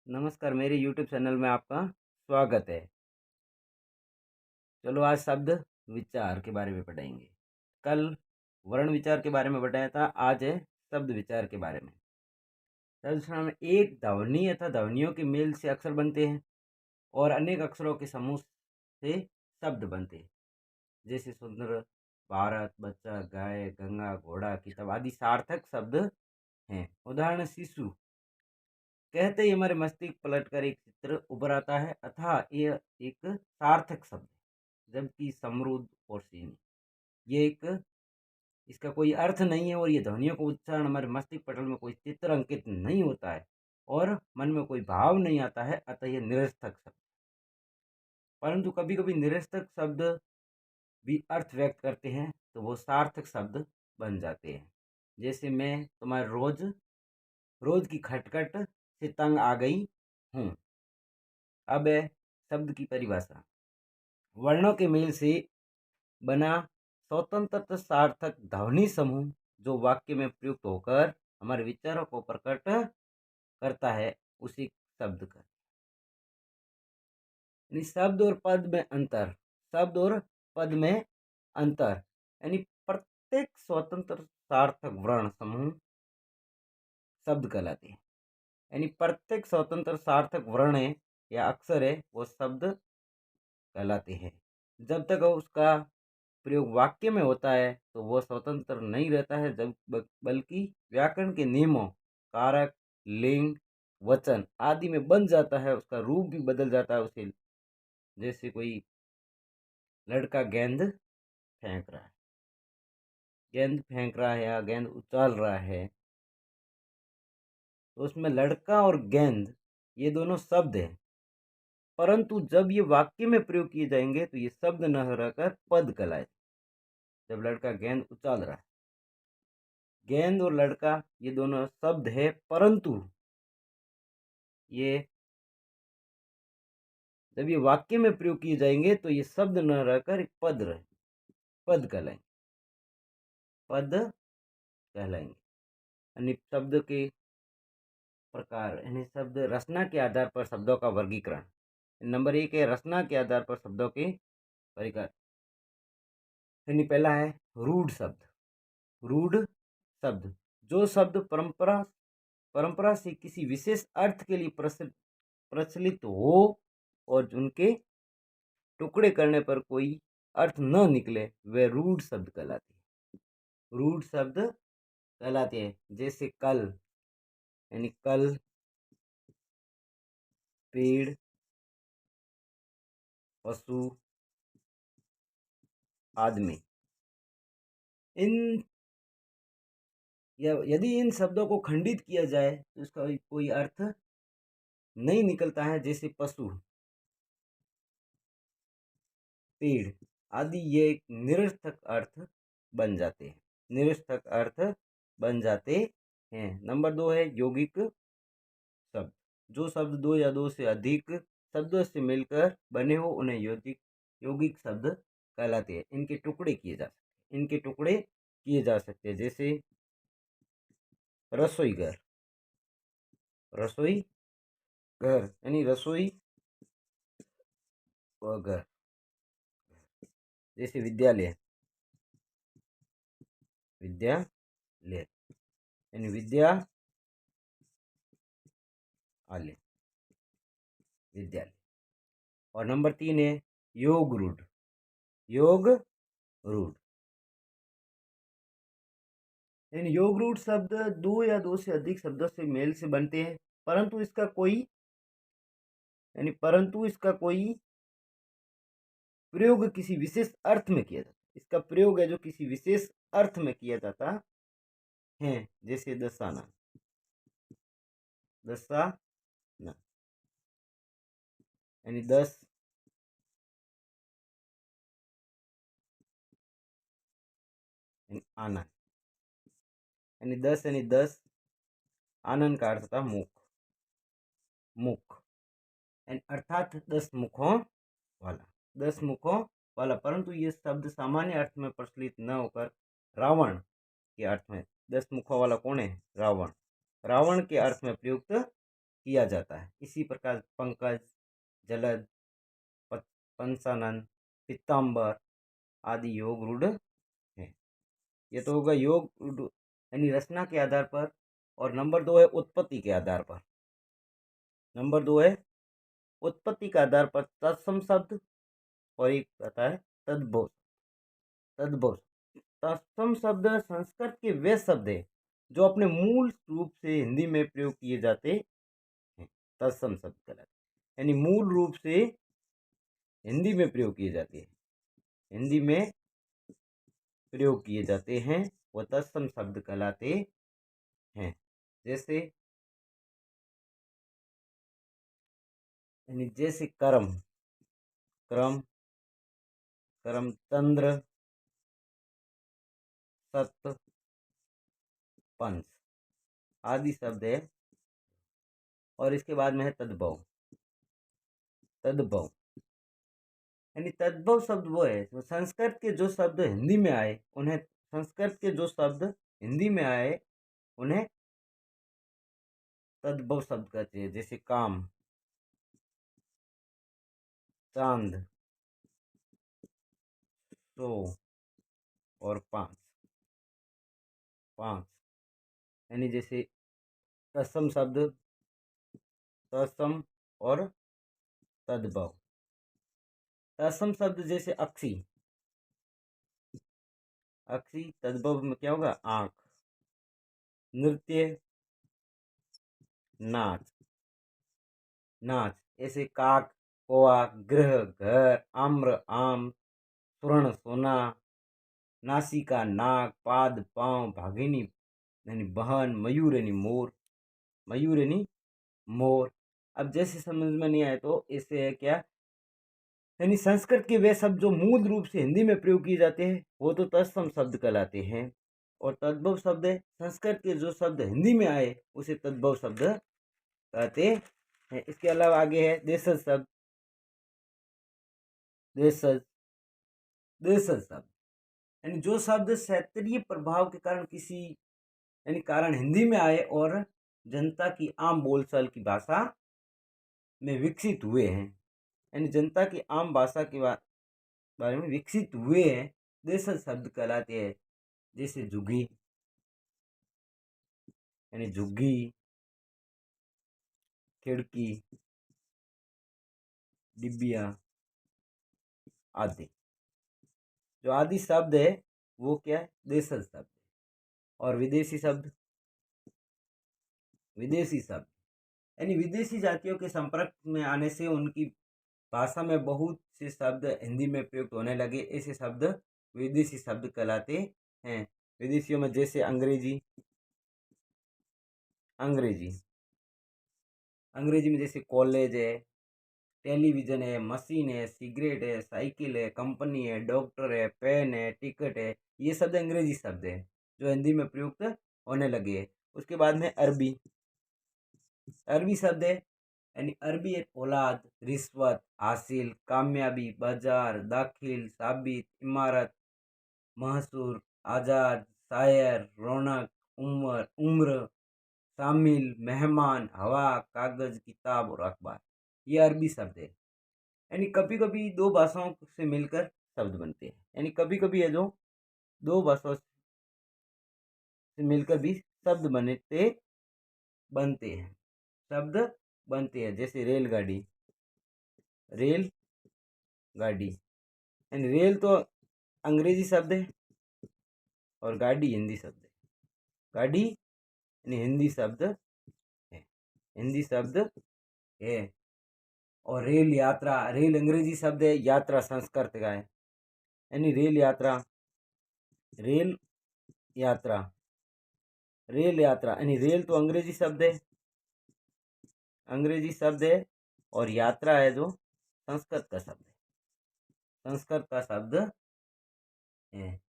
नमस्कार, मेरे YouTube channel में आपका स्वागत है। चलो आज शब्द विचार के बारे में पढ़ेंगे। कल वर्ण विचार के बारे में बताया था, आज है शब्द विचार के बारे में। शब्द में एक ध्वनि अथवा ध्वनियों के मेल से अक्षर बनते हैं और अनेक अक्षरों के समूह से शब्द बनते हैं। जैसे सुंदर, भारत, बच्चा, गाय, गंगा, घोड़ा, किताब आदि सार्थक शब्द हैं। उदाहरण शिशु कहते ही हमारे मस्तिष्क पलटकर एक चित्र उभर आता है, अतः यह एक सार्थक शब्द है। जबकि समृद्ध और सीनी ये एक इसका कोई अर्थ नहीं है और ये ध्वनियों का उच्चारण हमारे मस्तिष्क पटल में कोई चित्र अंकित नहीं होता है और मन में कोई भाव नहीं आता है, अतः यह निरर्थक शब्द। परंतु कभी कभी निरर्थक शब्द भी अर्थ व्यक्त करते हैं तो वो सार्थक शब्द बन जाते हैं। जैसे मैं तुम्हारे रोज रोज की खटखट से तंग आ गई हूँ। अब है शब्द की परिभाषा। वर्णों के मेल से बना स्वतंत्र सार्थक ध्वनि समूह जो वाक्य में प्रयुक्त होकर हमारे विचारों को प्रकट करता है, उसी शब्द का यानी शब्द और पद में अंतर। शब्द और पद में अंतर यानी प्रत्येक स्वतंत्र सार्थक वर्ण समूह शब्द कहलाते हैं। यानी प्रत्येक स्वतंत्र सार्थक वर्ण है या अक्षर है वो शब्द कहलाते हैं। जब तक उसका प्रयोग वाक्य में होता है तो वह स्वतंत्र नहीं रहता है, जब बल्कि व्याकरण के नियमों, कारक, लिंग, वचन आदि में बन जाता है। उसका रूप भी बदल जाता है उसे। जैसे कोई लड़का गेंद फेंक रहा है, गेंद फेंक रहा है या गेंद उछाल रहा है, तो उसमें लड़का और गेंद ये दोनों शब्द हैं। परंतु जब ये वाक्य में प्रयोग किए जाएंगे तो ये शब्द न रहकर पद कहलाए। जब लड़का गेंद उछाल रहा है, गेंद और लड़का ये दोनों शब्द है, परंतु ये जब ये वाक्य में प्रयोग किए जाएंगे तो ये शब्द न रहकर एक पद कहलाएंगे। पद कहलाएंगे यानी शब्द के प्रकार, यानी शब्द रचना के आधार पर शब्दों का वर्गीकरण। नंबर एक है रचना के आधार पर शब्दों के वर्गीकरण। यानी पहला है रूढ़ शब्द। रूढ़ शब्द जो शब्द परंपरा परंपरा से किसी विशेष अर्थ के लिए प्रचलित हो और उनके टुकड़े करने पर कोई अर्थ न निकले, वे रूढ़ शब्द कहलाते हैं। रूढ़ शब्द कहलाते हैं। जैसे कल यानी कल, पेड़, पशु, आदमी। इन यदि इन शब्दों को खंडित किया जाए तो इसका कोई अर्थ नहीं निकलता है। जैसे पशु, पेड़ आदि ये एक निरर्थक अर्थ बन जाते हैं। निरर्थक अर्थ बन जाते हैं। नंबर दो है यौगिक शब्द। जो शब्द दो या दो से अधिक शब्दों से मिलकर बने हो उन्हें यौगिक यौगिक शब्द कहलाते हैं। इनके टुकड़े किए जा सकते हैं। जैसे रसोई घर, रसोई घर यानी रसोई व घर। जैसे विद्यालय, विद्यालय यानी विद्यालय, विद्यालय। और नंबर तीन है योग रूढ़। योग रूढ़ यानी योग रूढ़ शब्द दो या दो से अधिक शब्दों से मेल से बनते हैं, परंतु इसका कोई प्रयोग किसी विशेष अर्थ में किया जाता है। इसका प्रयोग है जो किसी विशेष अर्थ में किया जाता है। जैसे दसाना, दसाना यानी 10, आनंद यानी 10 यानी 10। आनंद का अर्थ था मुख, मुख अर्थात 10 मुखों वाला, 10 मुखों वाला। परंतु ये शब्द सामान्य अर्थ में प्रचलित न होकर रावण के अर्थ में, 10 मुखों वाला कौन है? रावण। रावण के अर्थ में प्रयुक्त किया जाता है। इसी प्रकार पंकज, जलद, पंचानन, पीताम्बर आदि योग रूढ़ है। ये तो होगा योग रूढ़ यानी रचना के आधार पर। और नंबर 2 है उत्पत्ति के आधार पर। नंबर 2 है उत्पत्ति के आधार पर तत्सम शब्द, और एक आता है तद्भव। तद्भव तत्सम शब्द संस्कृत के वे शब्द है जो अपने मूल रूप से हिंदी में प्रयोग किए जाते हैं। तत्सम शब्द कहलाते यानी मूल रूप से हिंदी में प्रयोग किए जाते हैं। हिंदी में प्रयोग किए जाते हैं वो तत्सम शब्द कहलाते हैं। जैसे यानी जैसे कर्म, क्रम, कर्म, चंद्र, सत्य, पंच आदि शब्द है। और इसके बाद में है तद्भव। तद्भव यानी तद्भव शब्द वो है जो संस्कृत के जो शब्द हिंदी में आए उन्हें, संस्कृत के जो शब्द हिंदी में आए उन्हें तद्भव शब्द कहते हैं। जैसे काम, चांद, सो और पांच। पांच यानी जैसे तत्सम शब्द, तत्सम और तद्भव। तत्सम शब्द जैसे अक्षी, अक्षी तद्भव में क्या होगा? आंख। नृत्य, नाच, नाच ऐसे काक, कौआ, गृह, घर, आम्र, आम, स्वर्ण, सोना, नासिका, नाक, पाद, पांव, भागिनी यानी बहन, मयूर यानी मोर, मयूर यानी मोर। अब जैसे समझ में नहीं आए तो इससे है क्या, यानी संस्कृत के वे शब्द जो मूल रूप से हिंदी में प्रयोग किए जाते हैं वो तो तत्सम शब्द कहलाते हैं। और तद्भव शब्द है संस्कृत के जो शब्द हिंदी में आए उसे तद्भव शब्द कहते हैं। इसके अलावा आगे है देशज शब्द। देशज, देशज शब्द यानी जो शब्द क्षेत्रीय प्रभाव के कारण किसी यानी कारण हिंदी में आए और जनता की आम बोलचाल की भाषा में विकसित हुए हैं, यानी जनता की आम भाषा के बारे में विकसित हुए हैं, देशज शब्द कहलाते हैं। जैसे झुग्गी यानी झुग्गी, खिड़की, डिबिया आदि। जो आदि शब्द है वो क्या है? देशज शब्द। और विदेशी शब्द, विदेशी शब्द यानी विदेशी जातियों के संपर्क में आने से उनकी भाषा में बहुत से शब्द हिंदी में प्रयुक्त होने लगे, ऐसे शब्द विदेशी शब्द कहलाते हैं। विदेशियों में जैसे अंग्रेजी, अंग्रेजी, अंग्रेजी में जैसे कॉलेज है, टेलीविजन है, मशीन है, सिगरेट है, साइकिल है, कंपनी है, डॉक्टर है, पेन है, टिकट है, ये शब्द अंग्रेजी शब्द है जो हिंदी में प्रयुक्त होने लगे। उसके बाद में अरबी, अरबी शब्द है यानी अरबी एक औलाद, रिश्वत, हासिल, कामयाबी, बाजार, दाखिल, साबित, इमारत, महसूर, आज़ाद, शायर, रौनक, उम्र, उम्र, शामिल, मेहमान, हवा, कागज, किताब और अखबार। ये अरबी शब्द है। यानी कभी कभी दो भाषाओं से मिलकर शब्द बनते हैं, यानी कभी कभी है जो दो भाषाओं से मिलकर भी शब्द बनते हैं, शब्द बनते हैं। जैसे रेलगाड़ी, रेल गाड़ी यानी रेल तो अंग्रेजी शब्द है और गाड़ी हिंदी शब्द है। गाड़ी यानी हिंदी शब्द है, हिंदी शब्द है। और रेल यात्रा, रेल अंग्रेजी शब्द है, यात्रा संस्कृत का है, यानी रेल यात्रा, रेल यात्रा, रेल यात्रा यानी रेल तो अंग्रेजी शब्द है, अंग्रेजी शब्द है। और यात्रा है जो संस्कृत का शब्द है, संस्कृत का शब्द है।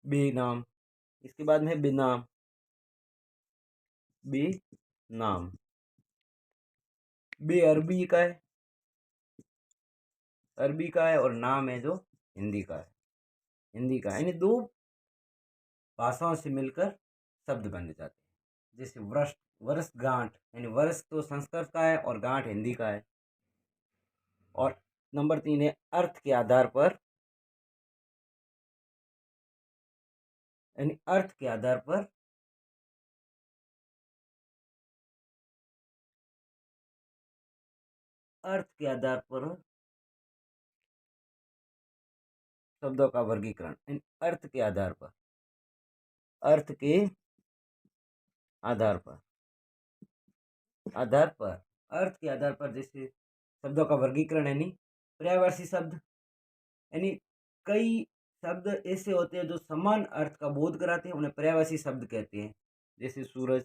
बेनाम, इसके बाद में बेनाम, बेनाम, बे अरबी का है, अरबी का है, और नाम है जो हिंदी का है, हिंदी का। यानी दो भाषाओं से मिलकर शब्द बन जाते हैं। जैसे वृष्ट, वर्षगांठ, यानी वर्ष तो संस्कृत का है और गांठ हिंदी का है। और नंबर 3 है अर्थ के आधार पर, यानी अर्थ के आधार पर अर्थ के आधार पर शब्दों का वर्गीकरण, यानी अर्थ के आधार पर, अर्थ के आधार पर, अर्थ के आधार पर जैसे शब्दों का वर्गीकरण, यानी पर्यायवाची शब्द, यानी कई शब्द ऐसे होते हैं जो समान अर्थ का बोध कराते हैं, उन्हें पर्यायवाची शब्द कहते हैं। जैसे सूरज,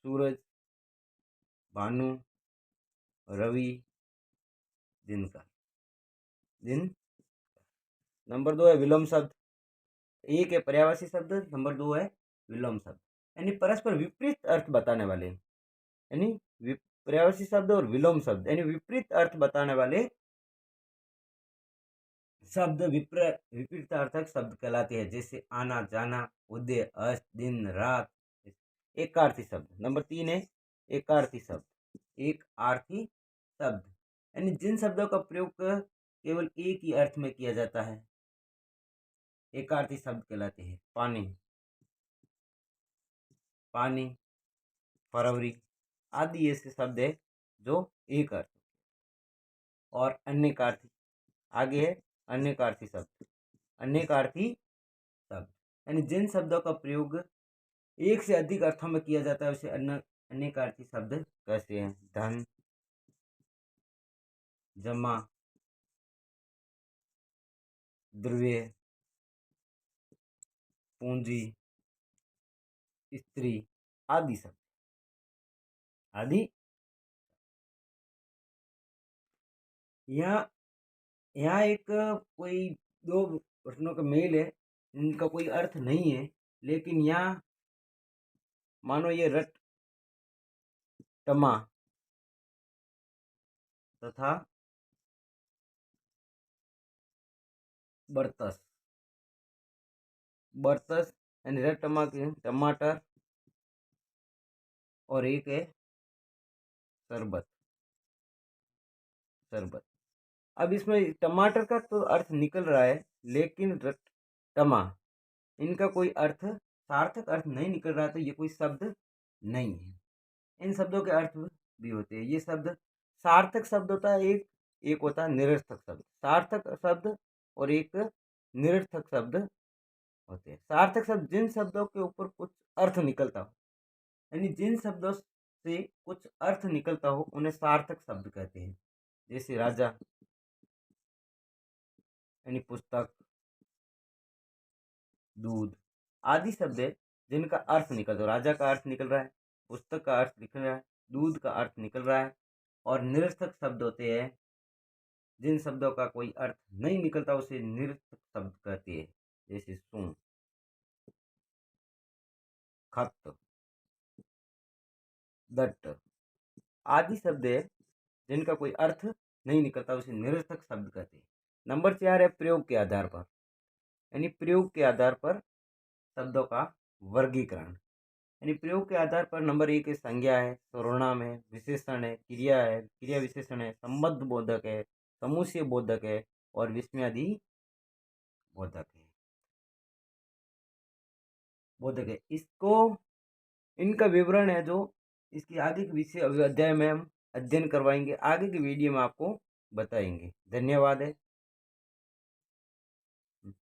सूरज, भानु, रवि, दिन का, दिन। नंबर 2 है विलोम शब्द। एक है पर्यायवाची शब्द, नंबर 2 है विलोम शब्द, यानी परस्पर विपरीत अर्थ बताने वाले, यानी पर्यायवाची शब्द और विलोम शब्द यानी विपरीत अर्थ बताने वाले शब्द विपरीतार्थक शब्द कहलाते हैं। जैसे आना, जाना, उदय, अस्त, दिन, रात। एक अर्थी शब्द। नंबर 3 है एकार्थी शब्द। एक आर्थी शब्द यानी जिन शब्दों का प्रयोग केवल एक ही अर्थ में किया जाता है, एकार्थी शब्द कहलाते हैं। पानी, पानी, फरवरी आदि ऐसे शब्द है जो एक अर्थ। और अन्यकार्थी, आगे है अन्यकार्थी शब्द। अन्यकार्थी शब्द यानी जिन शब्दों का प्रयोग एक से अधिक अर्थों में किया जाता है उसे अनेकार्थी शब्द कहते हैं। धन, जमा, द्रव्य, पूंजी, स्त्री आदि शब्द, आदि। यहाँ यहाँ एक कोई दो प्रश्नों का मेल है, इनका कोई अर्थ नहीं है, लेकिन यहाँ मानो ये रट, टमा तथा बरतस, बरतस यानी रट टमा के टमाटर, और एक है शरबत, शरबत। अब इसमें टमाटर का तो अर्थ निकल रहा है, लेकिन रट, टमा इनका कोई अर्थ सार्थक अर्थ नहीं निकल रहा, तो ये कोई शब्द नहीं है। इन शब्दों के अर्थ भी होते हैं। ये शब्द सार्थक शब्द होता है, एक एक होता है निरर्थक शब्द। सार्थक शब्द और एक निरर्थक शब्द होते हैं। सार्थक शब्द जिन शब्दों के ऊपर कुछ अर्थ निकलता हो, यानी जिन शब्दों से कुछ अर्थ निकलता हो उन्हें सार्थक शब्द कहते हैं। जैसे राजा यानी पुस्तक, दूध आदि शब्द है जिनका अर्थ निकल रहा है। राजा का अर्थ निकल रहा है, पुस्तक का अर्थ निकल रहा है, दूध का अर्थ निकल रहा है। और निरर्थक शब्द होते हैं जिन शब्दों का कोई अर्थ नहीं निकलता, उसे निरर्थक शब्द कहते हैं। जैसे सुन, खत, दट्ट आदि शब्द है जिनका कोई अर्थ नहीं निकलता, उसे निरर्थक शब्द कहते हैं। नंबर 4 है प्रयोग के आधार पर, यानी प्रयोग के आधार पर शब्दों का वर्गीकरण। यानी प्रयोग के आधार पर नंबर 1 है संज्ञा है, सर्वनाम है, विशेषण है, क्रिया है, क्रिया विशेषण है, संबंध बोधक है, समुच्चय बोधक है और विस्मयादि बोधक है। इसको इनका विवरण है जो इसकी आगे के विषय अध्याय में हम अध्ययन करवाएंगे, आगे की वीडियो में आपको बताएंगे। धन्यवाद है।